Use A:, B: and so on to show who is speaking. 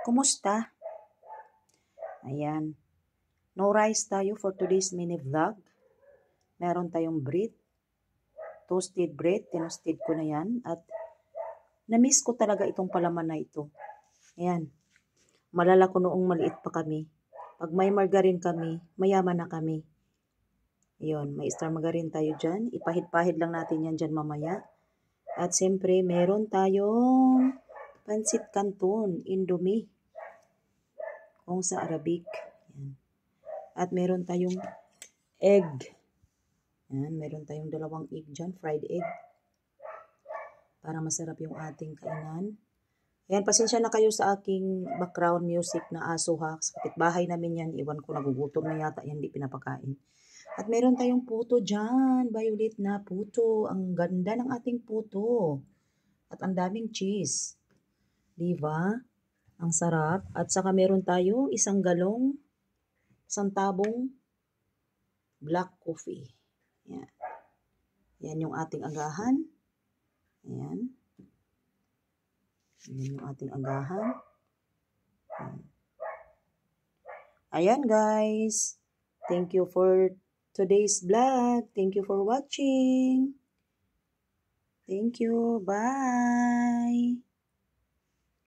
A: Kumusta? Ayan. No rice tayo for today's mini vlog. Meron tayong bread. Toasted bread. Tinusted ko na yan. At na-miss ko talaga itong palaman na ito. Ayan. Malala ko noong maliit pa kami. Pag may margarine kami, mayaman na kami. Ayun, may star margarine tayo dyan. Ipahid-pahid lang natin yan dyan mamaya. At siyempre, meron tayong pansit canton, Indomie. Kung sa Arabic. Yan. At meron tayong egg. Yan, meron tayong 2 egg dyan, fried egg. Para masarap yung ating kainan. Yan, pasensya na kayo sa aking background music na aso ha. Sa kapitbahay namin yan, iwan ko nagugutom na yata yan, di pinapakain. At meron tayong puto dyan, violet na puto. Ang ganda ng ating puto. At ang daming cheese. Diba? Ang sarap. At saka meron tayo isang tabong black coffee. Yan. Yan yung ating agahan. Ayan. Yan yung ating agahan. Ayan guys. Thank you for today's vlog. Thank you for watching. Thank you. Bye.